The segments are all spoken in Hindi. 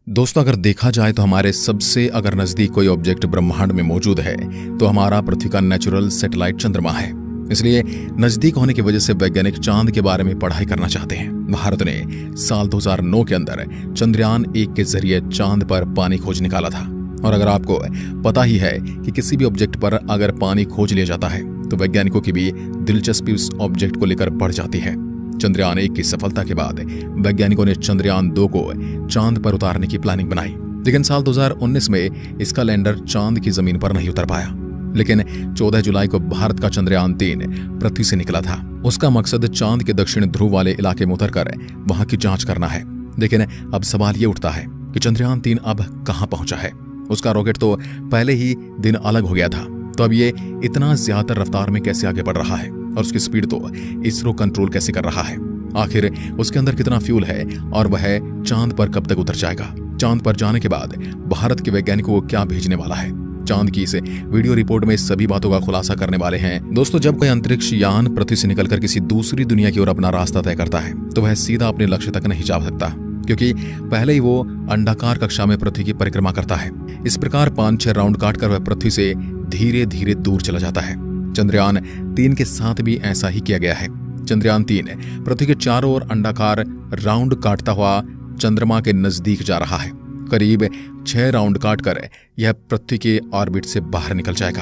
दोस्तों, अगर देखा जाए तो हमारे सबसे अगर नजदीक कोई ऑब्जेक्ट ब्रह्मांड में मौजूद है तो हमारा पृथ्वी का नेचुरल सैटेलाइट चंद्रमा है। इसलिए नजदीक होने की वजह से वैज्ञानिक चांद के बारे में पढ़ाई करना चाहते हैं। भारत ने साल 2009 के अंदर चंद्रयान-1 के जरिए चांद पर पानी खोज निकाला था। और अगर आपको पता ही है कि किसी भी ऑब्जेक्ट पर अगर पानी खोज लिया जाता है तो वैज्ञानिकों की भी दिलचस्पी उस ऑब्जेक्ट को लेकर बढ़ जाती है। चंद्रयान-1 की सफलता के बाद वैज्ञानिकों ने चंद्रयान-2 को चांद पर उतारने की प्लानिंग बनाई, लेकिन साल 2019 में इसका लैंडर चांद की जमीन पर नहीं उतर पाया। लेकिन 14 जुलाई को भारत का चंद्रयान-3 पृथ्वी से निकला था। उसका मकसद चांद के दक्षिण ध्रुव वाले इलाके में उतरकर वहां की जांच करना है। लेकिन अब सवाल ये उठता है कि चंद्रयान-3 अब कहां पहुंचा है। उसका रॉकेट तो पहले ही दिन अलग हो गया था, तो अब ये इतना ज्यादा रफ्तार में कैसे आगे बढ़ रहा है और उसकी स्पीड तो इसरो कंट्रोल कैसे कर रहा है। आखिर उसके अंदर कितना फ्यूल है और वह चांद पर कब तक उतर जाएगा। चांद पर जाने के बाद भारत के वैज्ञानिकों को क्या भेजने वाला है। चांद की इस वीडियो रिपोर्ट में सभी बातों का खुलासा करने वाले हैं। दोस्तों, जब कोई अंतरिक्ष यान पृथ्वी से निकलकर किसी दूसरी दुनिया की ओर अपना रास्ता तय करता है तो वह सीधा अपने लक्ष्य तक नहीं जा सकता, क्योंकि पहले ही वो अंडाकार कक्षा में पृथ्वी की परिक्रमा करता है। इस प्रकार 5-6 राउंड काटकर वह पृथ्वी से धीरे धीरे दूर चला जाता है। चंद्रयान-3 के साथ भी ऐसा ही किया गया है। चंद्रयान-3 पृथ्वी के चारों ओर अंडाकार राउंड काटता हुआ चंद्रमा के नजदीक जा रहा है। करीब 6 राउंड काटकर यह पृथ्वी के ऑर्बिट से बाहर निकल जाएगा।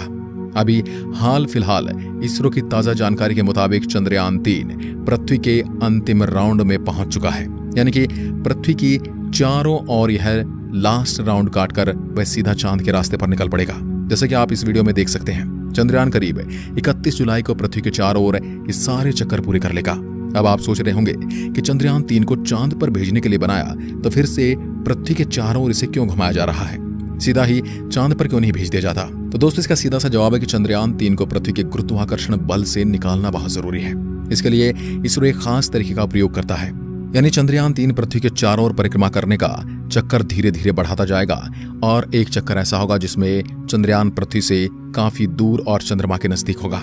अभी हाल फिलहाल इसरो की ताजा जानकारी के मुताबिक चंद्रयान-3 पृथ्वी के अंतिम राउंड में पहुंच चुका है, यानी कि पृथ्वी की चारों ओर यह लास्ट राउंड काटकर वह सीधा चांद के रास्ते पर निकल पड़ेगा। जैसे कि आप इस वीडियो में देख सकते हैं, चंद्रयान करीब 31 जुलाई को पृथ्वी के चारों ओर ये सारे चक्कर पूरे कर लेगा। अब आप सोच रहे होंगे कि चंद्रयान-3 को चांद पर भेजने के लिए बनाया तो फिर से पृथ्वी के चारों ओर इसे क्यों घुमाया जा रहा है, सीधा ही चांद पर क्यों नहीं भेज दिया जाता। तो दोस्तों, इसका सीधा सा जवाब है कि चंद्रयान-3 को पृथ्वी के गुरुत्वाकर्षण बल से निकालना बहुत जरूरी है। इसके लिए इसरो एक खास तरीके का प्रयोग करता है, यानी चंद्रयान-3 पृथ्वी के चारों ओर परिक्रमा करने का चक्कर धीरे धीरे बढ़ाता जाएगा और एक चक्कर ऐसा होगा जिसमें चंद्रयान पृथ्वी से काफी दूर और चंद्रमा के नजदीक होगा।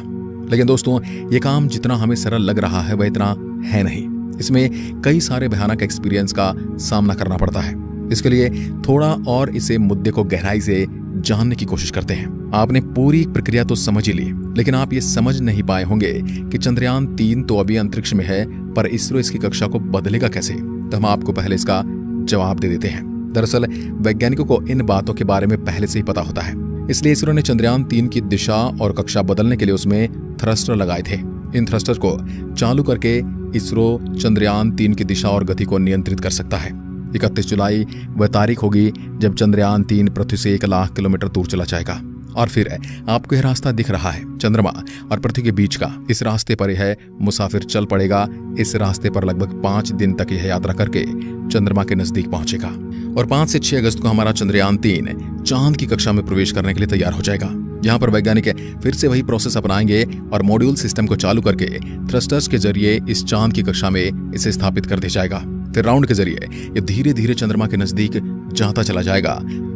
लेकिन दोस्तों, ये काम जितना हमें सरल लग रहा है वह इतना है नहीं। इसमें कई सारे भयानक एक्सपीरियंस का सामना करना पड़ता है। इसके लिए थोड़ा और इसे मुद्दे को गहराई से जानने की कोशिश करते हैं। आपने पूरी प्रक्रिया तो समझ ही ली, लेकिन आप ये समझ नहीं पाए होंगे कि चंद्रयान-3 तो अभी अंतरिक्ष में है, पर इसरो इसकी कक्षा को बदलेगा कैसे। तो हम आपको पहले इसका जवाब दे देते हैं। दरअसल वैज्ञानिकों को इन बातों के बारे में पहले से ही पता होता है, इसलिए इसरो ने चंद्रयान-3 की दिशा और कक्षा बदलने के लिए उसमें थ्रस्टर लगाए थे। इन थ्रस्टर को चालू करके इसरो चंद्रयान-3 की दिशा और गति को नियंत्रित कर सकता है। 31 जुलाई वह तारीख होगी जब चंद्रयान-3 पृथ्वी से 1 लाख किलोमीटर दूर चला जाएगा। और फिर आपको यह रास्ता दिख रहा है, चंद्रमा और पृथ्वी के बीच का। इस रास्ते पर यह मुसाफिर चल पड़ेगा। इस रास्ते पर लगभग 5 दिन तक यह यात्रा करके चंद्रमा के नजदीक पहुंचेगा और 5 से 6 अगस्त को हमारा चंद्रयान-3 चांद की कक्षा में प्रवेश करने के लिए तैयार हो जाएगा। यहाँ पर वैज्ञानिक फिर से वही प्रोसेस अपनाएंगे और मॉड्यूल सिस्टम को चालू करके थ्रस्टर्स के जरिए इस चांद की कक्षा में इसे स्थापित कर दिया जाएगा। फिर राउंड के जरिए ये धीरे धीरे चंद्रमा के नजदीक जाता चला जाएगा।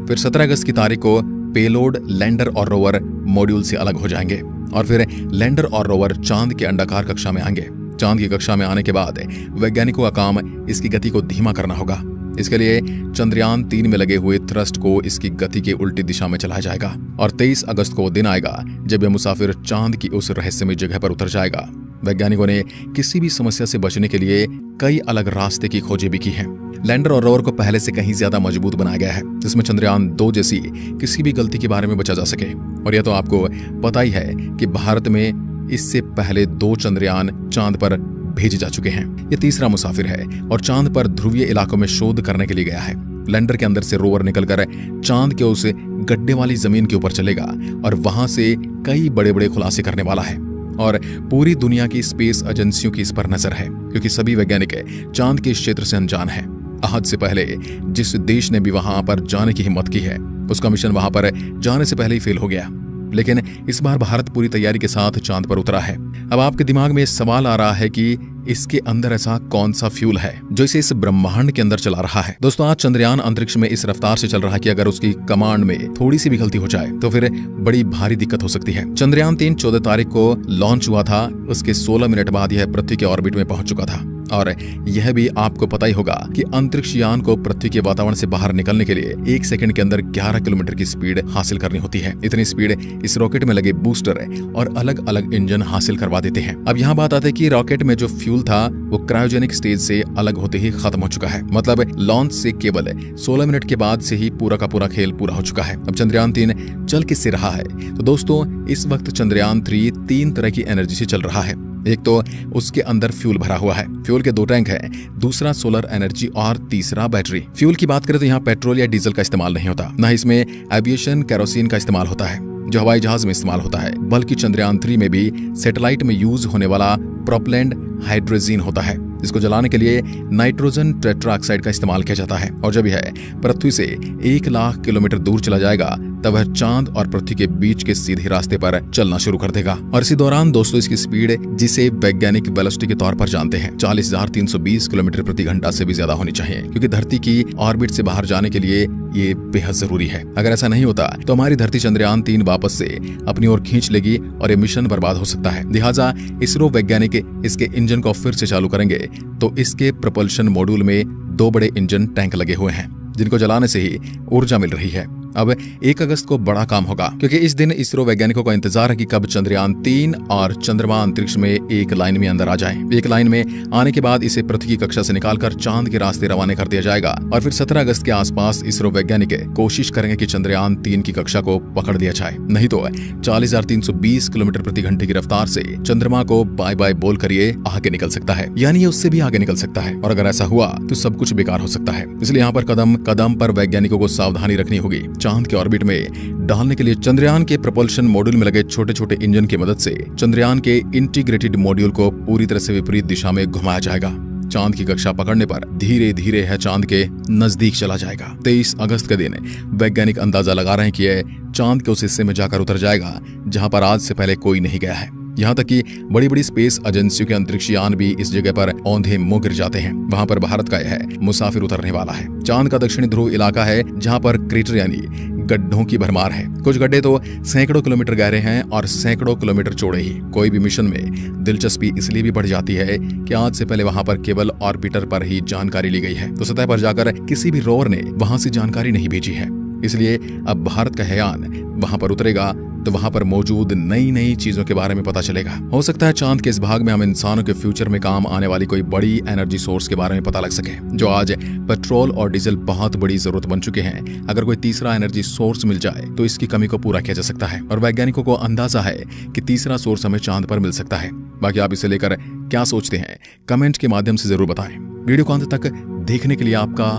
फिर 17 अगस्त की तारीख को पेलोड, लैंडर और रोवर मॉड्यूल से अलग हो जाएंगे और फिर लैंडर और रोवर चांद के अंडाकार कक्षा में आएंगे। चांद की कक्षा में आने के बाद वैज्ञानिकों का काम इसकी गति को धीमा करना होगा। इसके लिए चंद्रयान-3 में लगे हुए थ्रस्ट को इसकी गति के उल्टी दिशा में चलाया जाएगा और 23 अगस्त को दिन आएगा जब यह मुसाफिर चांद की उस रहस्यमय जगह पर उतर जाएगा। वैज्ञानिकों ने किसी भी समस्या से बचने के लिए कई अलग रास्ते की खोजें भी की हैं। लैंडर और रोवर को पहले से कहीं ज्यादा मजबूत बनाया गया है, जिसमें चंद्रयान-2 जैसी किसी भी गलती के बारे में बचा जा सके। और यह तो आपको पता ही है कि भारत में इससे पहले 2 चंद्रयान चांद पर भेजे जा चुके हैं। ये तीसरा मुसाफिर है और चांद पर ध्रुवीय इलाकों में शोध करने के लिए गया है। लैंडर के अंदर से रोवर निकलकर चांद के उस गड्ढे वाली जमीन के ऊपर चलेगा और वहां से कई बड़े बड़े खुलासे करने वाला है। और पूरी दुनिया की स्पेस एजेंसियों की इस पर नजर है, क्योंकि सभी वैज्ञानिक चांद के क्षेत्र से अनजान हैं। आज से पहले जिस देश ने भी वहां पर जाने की हिम्मत की है, उसका मिशन वहां पर जाने से पहले ही फेल हो गया। लेकिन इस बार भारत पूरी तैयारी के साथ चांद पर उतरा है। अब आपके दिमाग में सवाल आ रहा है कि इसके अंदर ऐसा कौन सा फ्यूल है जो इसे इस ब्रह्मांड के अंदर चला रहा है। दोस्तों, आज चंद्रयान अंतरिक्ष में इस रफ्तार से चल रहा है कि अगर उसकी कमांड में थोड़ी सी भी गलती हो जाए तो फिर बड़ी भारी दिक्कत हो सकती है। चंद्रयान-3 14 तारीख को लॉन्च हुआ था। उसके 16 मिनट बाद यह पृथ्वी के ऑर्बिट में पहुंच चुका था। और यह भी आपको पता ही होगा कि अंतरिक्ष यान को पृथ्वी के वातावरण से बाहर निकलने के लिए 1 सेकंड के अंदर 11 किलोमीटर की स्पीड हासिल करनी होती है। इतनी स्पीड इस रॉकेट में लगे बूस्टर और अलग अलग इंजन हासिल करवा देते हैं। अब यहाँ बात आती है कि रॉकेट में जो फ्यूल था वो क्रायोजेनिक स्टेज से अलग होते ही खत्म हो चुका है। मतलब लॉन्च से केवल 16 मिनट के बाद से ही पूरा का पूरा खेल पूरा हो चुका है। अब चंद्रयान 3 चल किससे रहा है? तो दोस्तों, इस वक्त चंद्रयान 3 3 तरह की एनर्जी से चल रहा है। एक तो उसके अंदर फ्यूल भरा हुआ है, फ्यूल के 2 टैंक हैं, दूसरा सोलर एनर्जी और तीसरा बैटरी। फ्यूल की बात करें तो यहाँ पेट्रोल या डीजल का इस्तेमाल नहीं होता, न इसमें एविएशन केरोसिन का इस्तेमाल होता है जो हवाई जहाज में इस्तेमाल होता है, बल्कि चंद्रयान 3 में भी सैटेलाइट में यूज होने वाला प्रोपेलेंट हाइड्रोजन होता है, जिसको जलाने के लिए नाइट्रोजन टेट्राऑक्साइड का इस्तेमाल किया जाता है। और जब यह पृथ्वी से 1 लाख किलोमीटर दूर चला जाएगा तब वह चांद और पृथ्वी के बीच के सीधे रास्ते पर चलना शुरू कर देगा। और इसी दौरान दोस्तों इसकी स्पीड, जिसे वैज्ञानिक वेलोसिटी के तौर पर जानते हैं, 40,320 किलोमीटर प्रति घंटा से भी ज्यादा होनी चाहिए, क्योंकि धरती की ऑर्बिट से बाहर जाने के लिए ये बेहद जरूरी है। अगर ऐसा नहीं होता तो हमारी धरती चंद्रयान 3 वापस से अपनी ओर खींच लेगी और ये मिशन बर्बाद हो सकता है। लिहाजा इसरो वैज्ञानिक इसके इंजन को फिर से चालू करेंगे तो इसके प्रपल्शन मॉड्यूल में 2 बड़े इंजन टैंक लगे हुए हैं, जिनको जलाने से ही ऊर्जा मिल रही है। अब 1 अगस्त को बड़ा काम होगा, क्योंकि इस दिन इसरो वैज्ञानिकों को इंतजार है कि कब चंद्रयान 3 और चंद्रमा अंतरिक्ष में एक लाइन में अंदर आ जाए। एक लाइन में आने के बाद इसे पृथ्वी की कक्षा से निकालकर चांद के रास्ते रवाना कर दिया जाएगा और फिर 17 अगस्त के आसपास इसरो वैज्ञानिक कोशिश करेंगे कि चंद्रयान 3 की कक्षा को पकड़ लिया जाए। नहीं तो 40,320 किलोमीटर प्रति घंटे की रफ्तार से चंद्रमा को बाय बाय बोल कर ये आगे निकल सकता है, यानी ये उससे भी आगे निकल सकता है। और अगर ऐसा हुआ तो सब कुछ बेकार हो सकता है। इसलिए यहाँ पर कदम कदम पर वैज्ञानिकों को सावधानी रखनी होगी। चांद के ऑर्बिट में डालने के लिए चंद्रयान के प्रपल्शन मॉड्यूल में लगे छोटे छोटे इंजन की मदद से चंद्रयान के इंटीग्रेटेड मॉड्यूल को पूरी तरह से विपरीत दिशा में घुमाया जाएगा। चांद की कक्षा पकड़ने पर धीरे धीरे यह चांद के नजदीक चला जाएगा। 23 अगस्त के दिन वैज्ञानिक अंदाजा लगा रहे हैं कि यह चांद के उस हिस्से में जाकर उतर जाएगा जहां पर आज से पहले कोई नहीं गया है। यहाँ तक कि बड़ी बड़ी स्पेस एजेंसियों के अंतरिक्ष यान भी इस जगह पर औंधे मुंह गिर जाते हैं। वहां पर भारत का यह मुसाफिर उतरने वाला है। चांद का दक्षिणी ध्रुव इलाका है जहां पर क्रेटर यानी गड्ढों की भरमार है। कुछ गड्ढे तो सैकड़ों किलोमीटर गहरे हैं और सैकड़ों किलोमीटर चौड़े ही। कोई भी मिशन में दिलचस्पी इसलिए भी बढ़ जाती है कि आज से पहले वहां पर केवल ऑर्बिटर पर ही जानकारी ली गई है, तो सतह पर जाकर किसी भी रोवर ने वहां से जानकारी नहीं भेजी है। इसलिए अब भारत का यान वहां पर उतरेगा तो वहां पर मौजूद नई नई चीजों के बारे में पता चलेगा। हो सकता है चांद के इस भाग में हम इंसानों के फ्यूचर में काम आने वाली कोई बड़ी एनर्जी सोर्स के बारे में पता लग सके, जो आज पेट्रोल और डीजल बहुत बड़ी जरूरत बन चुके हैं। अगर कोई तीसरा एनर्जी सोर्स मिल जाए तो इसकी कमी को पूरा किया जा सकता है और वैज्ञानिकों को अंदाजा है कि तीसरा सोर्स हमें चांद पर मिल सकता है। बाकी आप इसे लेकर क्या सोचते हैं, कमेंट के माध्यम से जरूर बताएं। वीडियो को अंत तक देखने के लिए आपका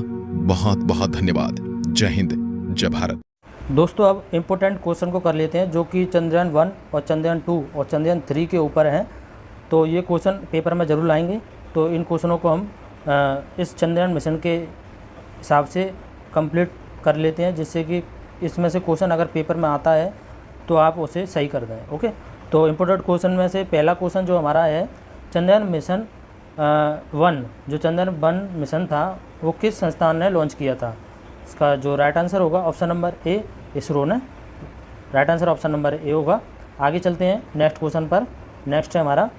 बहुत बहुत धन्यवाद। जय हिंद, जय भारत। दोस्तों, अब इम्पोर्टेंट क्वेश्चन को कर लेते हैं जो कि चंद्रयान 1 और चंद्रयान 2 और चंद्रयान 3 के ऊपर हैं। तो ये क्वेश्चन पेपर में ज़रूर लाएंगे। तो इन क्वेश्चनों को हम इस चंद्रयान मिशन के हिसाब से कंप्लीट कर लेते हैं, जिससे कि इसमें से क्वेश्चन अगर पेपर में आता है तो आप उसे सही कर दें। ओके, तो इम्पोर्टेंट क्वेश्चन में से पहला क्वेश्चन जो हमारा है, चंद्रयान मिशन 1 जो चंद्रयान 1 मिशन था वो किस संस्थान ने लॉन्च किया था? इसका जो राइट आंसर होगा ऑप्शन नंबर ए, इसरो ने। Right answer option number A होगा। आगे चलते हैं नेक्स्ट क्वेश्चन पर। नेक्स्ट है हमारा,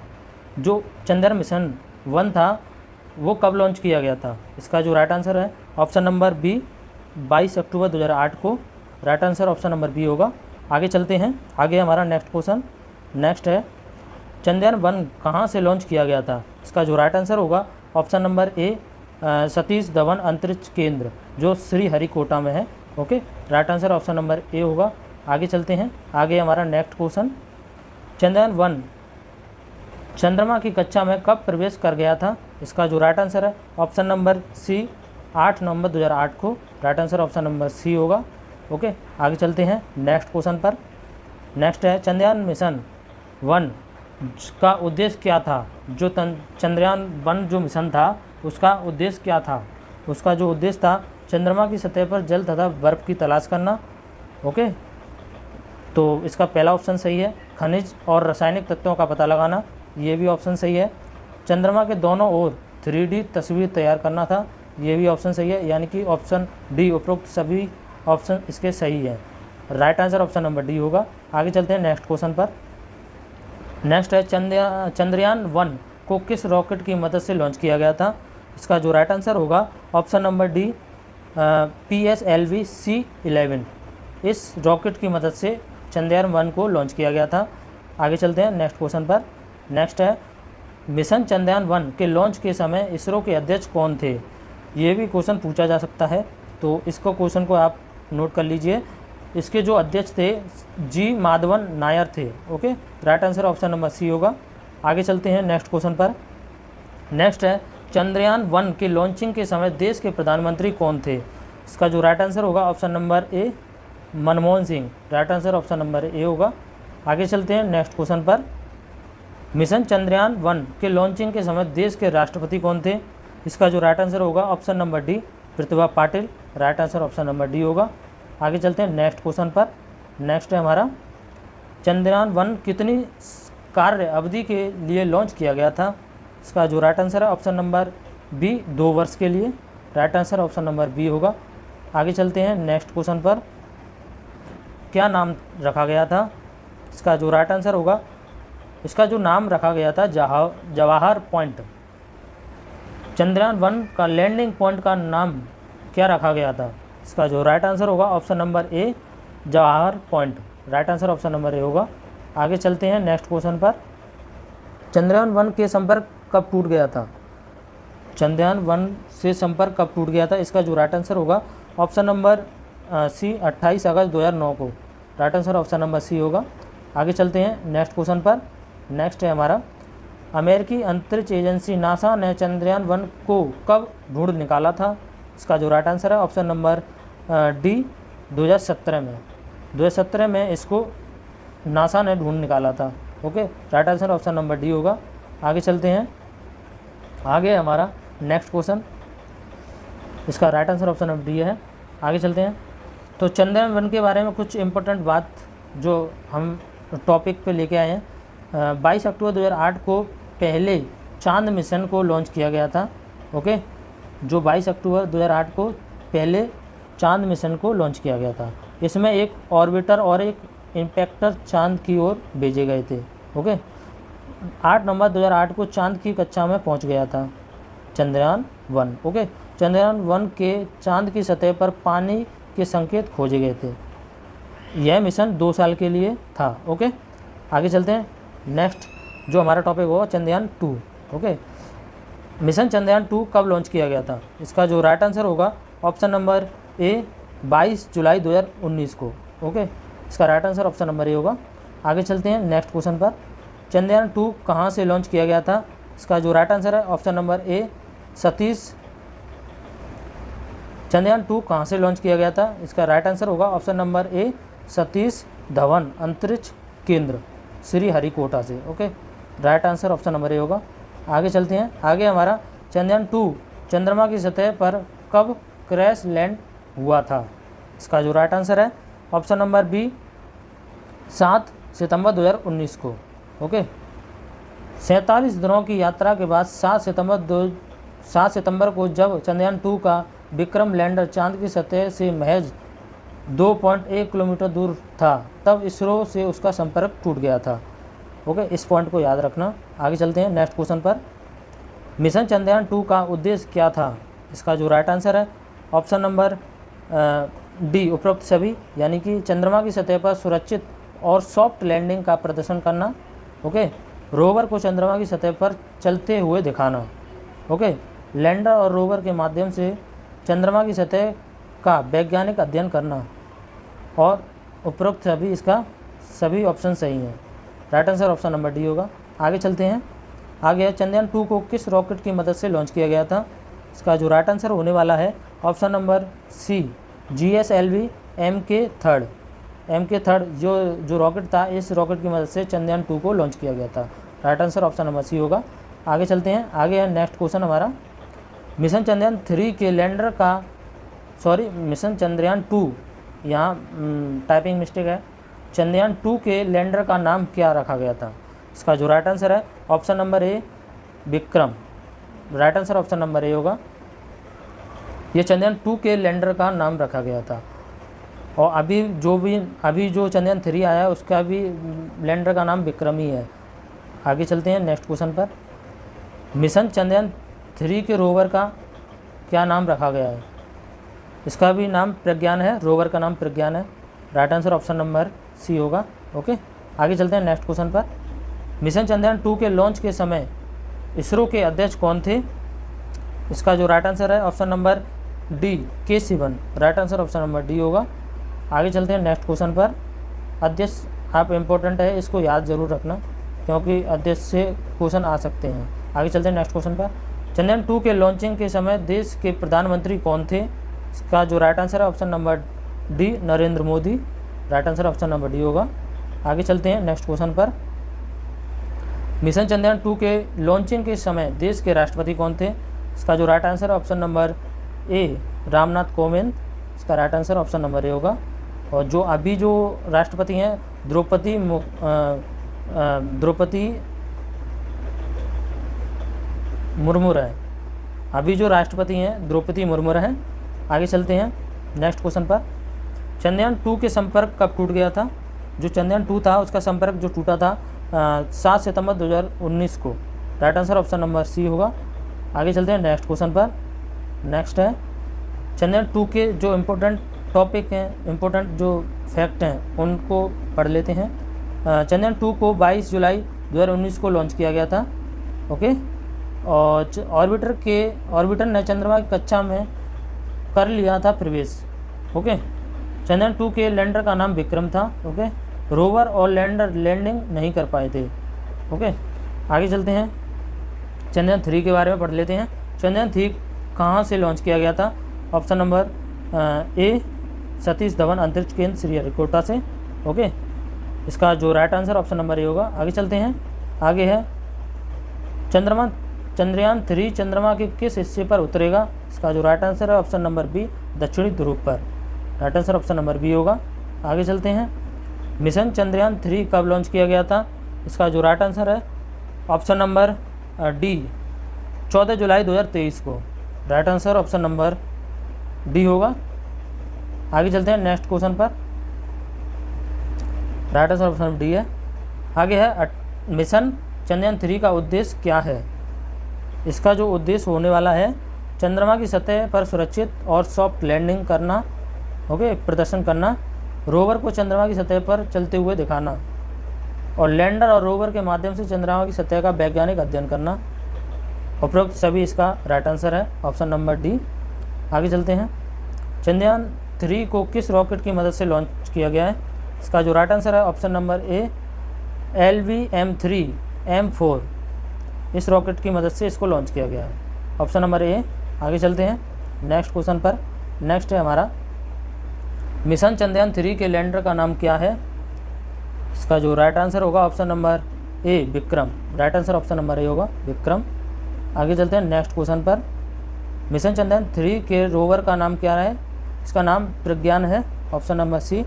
जो चंद्रयान मिशन 1 था वो कब लॉन्च किया गया था? इसका जो राइट आंसर है ऑप्शन नंबर बी, 22 अक्टूबर 2008 को। Right answer option number B होगा। आगे चलते हैं। आगे हमारा नेक्स्ट क्वेश्चन नेक्स्ट है, चंद्रयान 1 कहाँ से लॉन्च किया गया था? इसका जो राइट आंसर होगा ऑप्शन नंबर ए, सतीश धवन अंतरिक्ष केंद्र जो श्रीहरिकोटा में है। Okay, right answer option number A होगा। आगे चलते हैं। आगे हमारा नेक्स्ट क्वेश्चन, चंद्रयान 1 चंद्रमा की कक्षा में कब प्रवेश कर गया था? इसका जो राइट आंसर है ऑप्शन नंबर सी, 8 नवंबर 2008 को। Right answer option number C होगा। ओके, आगे चलते हैं नेक्स्ट क्वेश्चन पर। नेक्स्ट है, चंद्रयान मिशन 1 का उद्देश्य क्या था? जो चंद्रयान 1 जो मिशन था उसका उद्देश्य क्या था? उसका जो उद्देश्य था चंद्रमा की सतह पर जल तथा बर्फ़ की तलाश करना। ओके, तो इसका पहला ऑप्शन सही है। खनिज और रासायनिक तत्वों का पता लगाना, ये भी ऑप्शन सही है। चंद्रमा के दोनों ओर 3D तस्वीर तैयार करना था, ये भी ऑप्शन सही है। यानी कि ऑप्शन डी, उपरोक्त सभी ऑप्शन इसके सही है। Right answer option number D होगा। आगे चलते हैं नेक्स्ट क्वेश्चन पर। नेक्स्ट है, चंद्रयान 1 को किस रॉकेट की मदद से लॉन्च किया गया था? इसका जो राइट आंसर होगा ऑप्शन नंबर डी, PSLV-C11। इस रॉकेट की मदद से चंद्रयान 1 को लॉन्च किया गया था। आगे चलते हैं नेक्स्ट क्वेश्चन पर। नेक्स्ट है, मिशन चंद्रयान 1 के लॉन्च के समय इसरो के अध्यक्ष कौन थे? ये भी क्वेश्चन पूछा जा सकता है, तो इसको क्वेश्चन को आप नोट कर लीजिए। इसके जो अध्यक्ष थे जी माधवन नायर थे। Okay, right answer option number C होगा। आगे चलते हैं नेक्स्ट क्वेश्चन पर। नेक्स्ट है, चंद्रयान 1 के लॉन्चिंग के समय देश के प्रधानमंत्री कौन थे? इसका जो राइट आंसर होगा option number A, Manmohan Singh. Right answer option number A होगा। आगे चलते हैं नेक्स्ट क्वेश्चन पर। मिशन चंद्रयान 1 के लॉन्चिंग के समय देश के राष्ट्रपति कौन थे? इसका जो राइट आंसर होगा option number D, Pratibha Patil. Right answer option number D होगा। आगे चलते हैं नेक्स्ट क्वेश्चन पर। नेक्स्ट है हमारा, चंद्रयान 1 कितनी कार्य अवधि के लिए लॉन्च किया गया था? इसका जो राइट आंसर है ऑप्शन नंबर बी, 2 वर्ष के लिए। Right answer option number B होगा। आगे चलते हैं नेक्स्ट क्वेश्चन पर। क्या नाम रखा गया था? इसका जो राइट आंसर होगा, इसका जो नाम रखा गया था जवाहर पॉइंट। चंद्रयान 1 का लैंडिंग पॉइंट का नाम क्या रखा गया था? इसका जो राइट आंसर होगा option number A, Jawahar point. Right answer option number A होगा। आगे चलते हैं नेक्स्ट क्वेश्चन पर। चंद्रयान 1 के संपर्क कब टूट गया था? चंद्रयान 1 से संपर्क कब टूट गया था? इसका जो राइट आंसर होगा ऑप्शन नंबर सी, 28 अगस्त 2009 को। Right answer option number C होगा। आगे चलते हैं नेक्स्ट क्वेश्चन पर। नेक्स्ट है हमारा, अमेरिकी अंतरिक्ष एजेंसी नासा ने चंद्रयान 1 को कब ढूंढ निकाला था? इसका जो राइट आंसर है ऑप्शन नंबर डी, 2017 में। 2017 में इसको नासा ने ढूंढ निकाला था। Okay, right answer option number D होगा। आगे चलते हैं। आगे हमारा नेक्स्ट क्वेश्चन, इसका right answer option number D है। आगे चलते हैं। तो चंद्रयान 1 के बारे में कुछ इंपॉर्टेंट बात जो हम टॉपिक पे लेके आए हैं। 22 अक्टूबर 2008 को पहले चांद मिशन को लॉन्च किया गया था। ओके, जो 22 अक्टूबर 2008 को पहले चांद मिशन को लॉन्च किया गया था। इसमें एक ऑर्बिटर और एक इम्पैक्टर चांद की ओर भेजे गए थे। ओके, 8 नवंबर 2008 को चांद की कक्षा में पहुंच गया था चंद्रयान 1। ओके, चंद्रयान 1 के चांद की सतह पर पानी के संकेत खोजे गए थे। यह मिशन 2 साल के लिए था। ओके, आगे चलते हैं। नेक्स्ट जो हमारा टॉपिक होगा चंद्रयान 2। ओके, मिशन चंद्रयान 2 कब लॉन्च किया गया था? इसका जो राइट आंसर होगा ऑप्शन नंबर ए, 22 जुलाई 2019 को। ओके, इसका right answer option number A होगा। आगे चलते हैं नेक्स्ट क्वेश्चन पर। चंद्रयान 2 कहाँ से लॉन्च किया गया था? इसका जो राइट आंसर है ऑप्शन नंबर ए, सतीश। चंद्रयान 2 कहाँ से लॉन्च किया गया था? इसका राइट आंसर होगा ऑप्शन नंबर ए, सतीश धवन अंतरिक्ष केंद्र, श्री हरिकोटा से। Okay, right answer option number A होगा। आगे चलते हैं। आगे हमारा चंद्रयान 2 चंद्रमा की सतह पर कब क्रैश लैंड हुआ था? इसका जो राइट आंसर है ऑप्शन नंबर बी, 7 सितंबर 2019 को। ओके, 47 दिनों की यात्रा के बाद 7 सितंबर को जब चंद्रयान 2 का विक्रम लैंडर चांद की सतह से महज 2.1 किलोमीटर दूर था, तब इसरो से उसका संपर्क टूट गया था। ओके, इस पॉइंट को याद रखना। आगे चलते हैं नेक्स्ट क्वेश्चन पर। मिशन चंद्रयान 2 का उद्देश्य क्या था? इसका जो राइट आंसर है ऑप्शन नंबर डी, उपरोक्त सभी, यानी कि चंद्रमा की सतह पर सुरक्षित और सॉफ्ट लैंडिंग का प्रदर्शन करना। ओके, रोवर को चंद्रमा की सतह पर चलते हुए दिखाना। ओके, लैंडर और रोवर के माध्यम से चंद्रमा की सतह का वैज्ञानिक अध्ययन करना। और उपरोक्त सभी, इसका सभी ऑप्शन सही हैं। Right answer option number D होगा। आगे चलते हैं। आगे चंद्रयान 2 को किस रॉकेट की मदद से लॉन्च किया गया था? इसका जो राइट आंसर होने वाला है ऑप्शन नंबर सी, GSLV MK3 जो रॉकेट था, इस रॉकेट की मदद से चंद्रयान 2 को लॉन्च किया गया था। Right answer option number C होगा। आगे चलते हैं। आगे है नेक्स्ट क्वेश्चन हमारा, मिशन चंद्रयान 3 के लैंडर का मिशन चंद्रयान 2, यहाँ टाइपिंग मिस्टेक है, चंद्रयान 2 के लैंडर का नाम क्या रखा गया था? इसका जो राइट आंसर है option number A, Vikram. Right answer option number A होगा। ये चंद्रयान 2 के लैंडर का नाम रखा गया था। और अभी जो चंद्रयान 3 आया है उसका भी लैंडर का नाम विक्रम ही है। आगे चलते हैं नेक्स्ट क्वेश्चन पर। मिशन चंद्रयान 3 के रोवर का क्या नाम रखा गया है? इसका भी नाम प्रज्ञान है, रोवर का नाम प्रज्ञान है। Right answer option number C होगा। ओके, आगे चलते हैं नेक्स्ट क्वेश्चन पर। मिशन चंद्रयान 2 के लॉन्च के समय इसरो के अध्यक्ष कौन थे? इसका जो राइट आंसर है ऑप्शन नंबर डी, के Sivan. Right answer option number D होगा। आगे चलते हैं नेक्स्ट क्वेश्चन पर। अध्यक्ष आप इम्पोर्टेंट है, इसको याद जरूर रखना क्योंकि अध्यक्ष से क्वेश्चन आ सकते हैं। आगे चलते हैं नेक्स्ट क्वेश्चन पर। चंद्रयान 2 के लॉन्चिंग के समय देश के प्रधानमंत्री कौन थे? इसका जो राइट आंसर है option number D, Narendra Modi. Right answer option number D होगा। आगे चलते हैं नेक्स्ट क्वेश्चन पर। मिशन चंद्रयान 2 के लॉन्चिंग के समय देश के राष्ट्रपति कौन थे? इसका जो राइट आंसर है option number A, Ramnath Kovind. इसका right answer option number A होगा। और जो अभी जो राष्ट्रपति हैं द्रौपदी मुर्मू है। अभी जो राष्ट्रपति हैं द्रौपदी मुर्मू हैं। आगे चलते हैं नेक्स्ट क्वेश्चन पर। चंद्रयान 2 के संपर्क कब टूट गया था? जो चंद्रयान 2 था उसका संपर्क जो टूटा था 7 सितंबर 2019 को। Right answer option number C होगा। आगे चलते हैं नेक्स्ट क्वेश्चन पर। नेक्स्ट है चंद्रयान 2 के जो इम्पोर्टेंट टॉपिक हैं, इम्पोर्टेंट जो फैक्ट हैं उनको पढ़ लेते हैं। चंद्रयान 2 को 22 जुलाई 2019 को लॉन्च किया गया था। ओके, और ऑर्बिटर ने चंद्रमा की कक्षा में कर लिया था प्रवेश। ओके, चंद्रयान 2 के लैंडर का नाम विक्रम था। ओके, रोवर और लैंडर लैंडिंग नहीं कर पाए थे। ओके, आगे चलते हैं चंद्रयान 3 के बारे में पढ़ लेते हैं। चंद्रयान 3 कहाँ से लॉन्च किया गया था? ऑप्शन नंबर ए, सतीश धवन अंतरिक्ष केंद्र श्रीहरिकोटा से। ओके, इसका जो right answer option number A होगा। आगे चलते हैं। आगे है चंद्रयान 3 चंद्रमा के किस हिस्से पर उतरेगा? इसका जो राइट आंसर है ऑप्शन नंबर बी, दक्षिणी ध्रुव पर। Right answer option number B होगा। आगे चलते हैं। मिशन चंद्रयान 3 कब लॉन्च किया गया था? इसका जो राइट आंसर है ऑप्शन नंबर डी, 14 जुलाई 2023 को। Right answer option number D होगा। आगे चलते हैं नेक्स्ट क्वेश्चन पर। राइट आंसर ऑप्शन डी है। आगे है मिशन चंद्रयान 3 का उद्देश्य क्या है? इसका जो उद्देश्य होने वाला है चंद्रमा की सतह पर सुरक्षित और सॉफ्ट लैंडिंग करना। ओके, प्रदर्शन करना, रोवर को चंद्रमा की सतह पर चलते हुए दिखाना और लैंडर और रोवर के माध्यम से चंद्रमा की सतह का वैज्ञानिक अध्ययन करना। उपरोक्त सभी इसका राइट आंसर है ऑप्शन नंबर डी। आगे चलते हैं। चंद्रयान 3 को किस रॉकेट की मदद से लॉन्च किया गया है? इसका जो राइट आंसर है ऑप्शन नंबर ए, LVM-3M4। इस रॉकेट की मदद से इसको लॉन्च किया गया है, ऑप्शन नंबर ए। आगे चलते हैं नेक्स्ट क्वेश्चन पर। नेक्स्ट है हमारा मिशन चंद्रयान 3 के लैंडर का नाम क्या है? इसका जो राइट आंसर होगा option number A, Vikram. Right answer option number A होगा, विक्रम। आगे चलते हैं नेक्स्ट क्वेश्चन पर। मिशन चंद्रयान 3 के रोवर का नाम क्या है? इसका नाम प्रज्ञान है, ऑप्शन नंबर सी,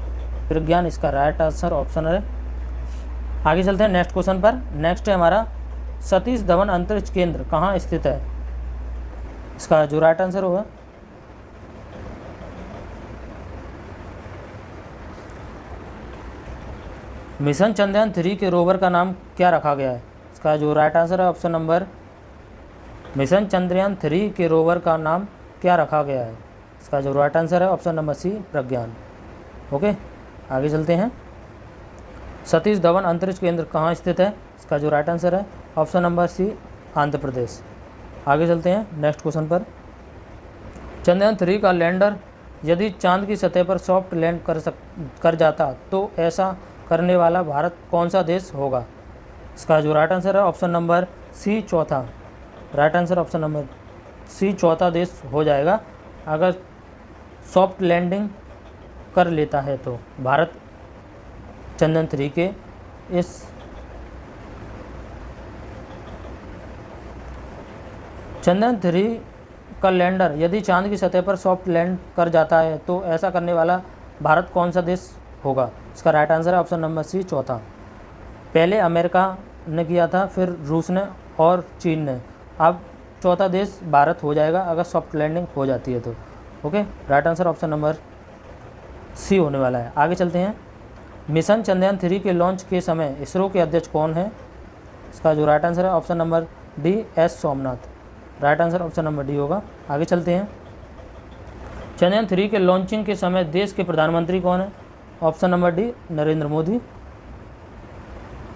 प्रज्ञान इसका राइट आंसर ऑप्शन है। आगे चलते हैं नेक्स्ट क्वेश्चन पर। नेक्स्ट है हमारा सतीश धवन अंतरिक्ष केंद्र कहाँ स्थित है? इसका जो राइट आंसर होगा मिशन चंद्रयान 3 के रोवर का नाम क्या रखा गया है? इसका जो राइट आंसर है ऑप्शन नंबर, मिशन चंद्रयान 3 के रोवर का नाम क्या रखा गया है? इसका जो राइट आंसर है ऑप्शन नंबर सी, प्रज्ञान। ओके, आगे चलते हैं। सतीश धवन अंतरिक्ष केंद्र कहाँ स्थित है? इसका जो राइट आंसर है ऑप्शन नंबर सी, आंध्र प्रदेश। आगे चलते हैं नेक्स्ट क्वेश्चन पर। चंद्रयान 3 का लैंडर यदि चांद की सतह पर सॉफ्ट लैंड कर जाता तो ऐसा करने वाला भारत कौन सा देश होगा? इसका जो राइट आंसर है ऑप्शन नंबर सी, चौथा। Right answer option number C, चौथा देश हो जाएगा अगर सॉफ्ट लैंडिंग कर लेता है तो भारत चंद्रयान 3 के इस चंद्रयान 3 का लैंडर यदि चांद की सतह पर सॉफ्ट लैंड कर जाता है तो ऐसा करने वाला भारत कौन सा देश होगा? इसका राइट आंसर है ऑप्शन नंबर सी, चौथा। पहले अमेरिका ने किया था, फिर रूस ने और चीन ने। अब चौथा देश भारत हो जाएगा अगर सॉफ्ट लैंडिंग हो जाती है तो। Okay, right answer option number C होने वाला है। आगे चलते हैं। मिशन चंद्रयान 3 के लॉन्च के समय इसरो के अध्यक्ष कौन है? इसका जो राइट आंसर है option number D S Somnath. Right answer option number D होगा। आगे चलते हैं। चंद्रयान 3 के लॉन्चिंग के समय देश के प्रधानमंत्री कौन है? Option number D Narendra Modi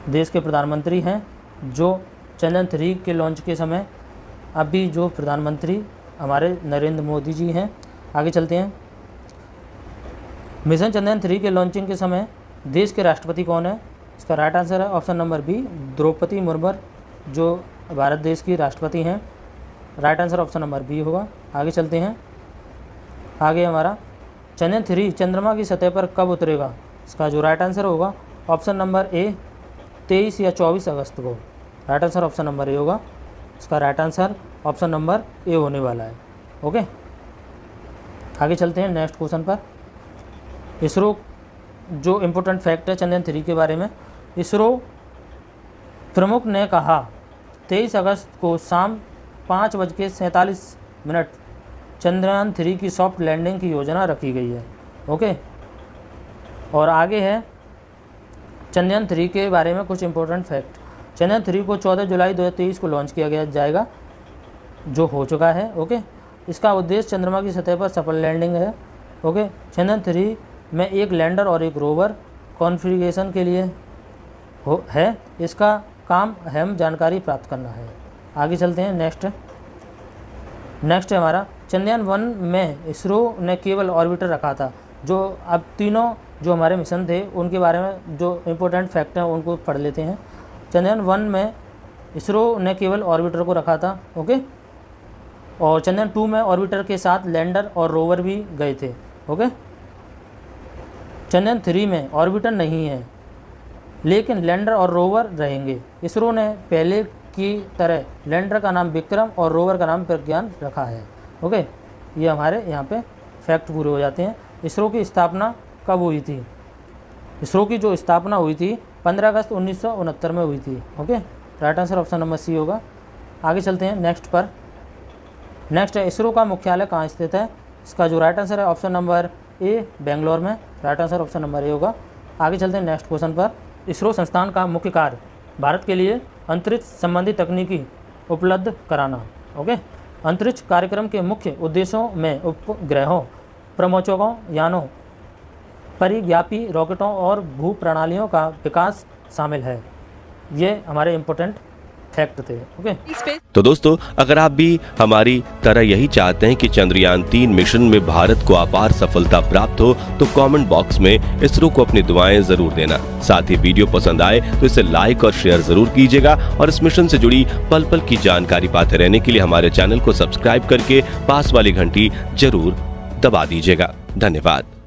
देश के प्रधानमंत्री हैं जो चंद्रयान 3 के लॉन्च के समय अभी जो प्रधानमंत्री हमारे नरेंद्र मोदी जी हैं। आगे चलते हैं। मिशन चंद्रयान 3 के लॉन्चिंग के समय देश के राष्ट्रपति कौन है? इसका राइट आंसर है option number B Droupadi Murmu जो भारत देश की राष्ट्रपति हैं। Right answer option number B होगा। आगे चलते हैं। आगे हमारा चंद्रयान 3 चंद्रमा की सतह पर कब उतरेगा? इसका जो राइट आंसर होगा ऑप्शन नंबर ए 23 या 24 अगस्त को। Right answer option number A होगा। इसका राइट आंसर ऑप्शन नंबर ए होने वाला है। ओके, आगे चलते हैं नेक्स्ट क्वेश्चन पर। इसरो जो इम्पोर्टेंट फैक्ट है चंद्रयान 3 के बारे में, इसरो प्रमुख ने कहा 23 अगस्त को शाम 5:47 चंद्रयान 3 की सॉफ्ट लैंडिंग की योजना रखी गई है। ओके, और आगे है चंद्रयान 3 के बारे में कुछ इम्पोर्टेंट फैक्ट। चंद्रयान 3 को 14 जुलाई 2023 को लॉन्च किया गया जाएगा जो हो चुका है। ओके, इसका उद्देश्य चंद्रमा की सतह पर सफल लैंडिंग है। ओके, चंद्रयान 3 में एक लैंडर और एक रोवर कॉन्फ़िगरेशन के लिए है। इसका काम अहम जानकारी प्राप्त करना है। आगे चलते हैं। नेक्स्ट है हमारा चंद्रयान 1 में इसरो ने केवल ऑर्बिटर रखा था। जो अब तीनों जो हमारे मिशन थे उनके बारे में जो इम्पोर्टेंट फैक्ट हैं उनको पढ़ लेते हैं। चंद्रयान 1 में इसरो ने केवल ऑर्बिटर को रखा था। ओके, और चंद्रयान 2 में ऑर्बिटर के साथ लैंडर और रोवर भी गए थे। ओके, चंद्रयान 3 में ऑर्बिटर नहीं है लेकिन लैंडर और रोवर रहेंगे। इसरो ने पहले की तरह लैंडर का नाम विक्रम और रोवर का नाम प्रज्ञान रखा है। ओके, ये हमारे यहाँ पे फैक्ट पूरे हो जाते हैं। इसरो की स्थापना कब हुई थी? इसरो की जो स्थापना हुई थी 15 अगस्त 1969 में हुई थी। Okay, right answer option number C होगा। आगे चलते हैं नेक्स्ट है इसरो का मुख्यालय कहाँ स्थित है? इसका जो राइट आंसर है ऑप्शन नंबर ए बेंगलोर में। Right answer option number A होगा। आगे चलते हैं नेक्स्ट क्वेश्चन पर। इसरो संस्थान का मुख्य कार्य भारत के लिए अंतरिक्ष संबंधी तकनीकी उपलब्ध कराना। ओके, अंतरिक्ष कार्यक्रम के मुख्य उद्देश्यों में उपग्रहों, प्रमोचकों, यानों, परिव्यापी रॉकेटों और भू प्रणालियों का विकास शामिल है। ये हमारे इम्पोर्टेंट फैक्ट थे। ओके, तो दोस्तों अगर आप भी हमारी तरह यही चाहते हैं कि चंद्रयान 3 मिशन में भारत को अपार सफलता प्राप्त हो तो कमेंट बॉक्स में इसरो को अपनी दुआएं जरूर देना। साथ ही वीडियो पसंद आए तो इसे लाइक और शेयर जरूर कीजिएगा और इस मिशन से जुड़ी पल पल की जानकारी पाते रहने के लिए हमारे चैनल को सब्सक्राइब करके पास वाली घंटी जरूर दबा दीजिएगा। धन्यवाद।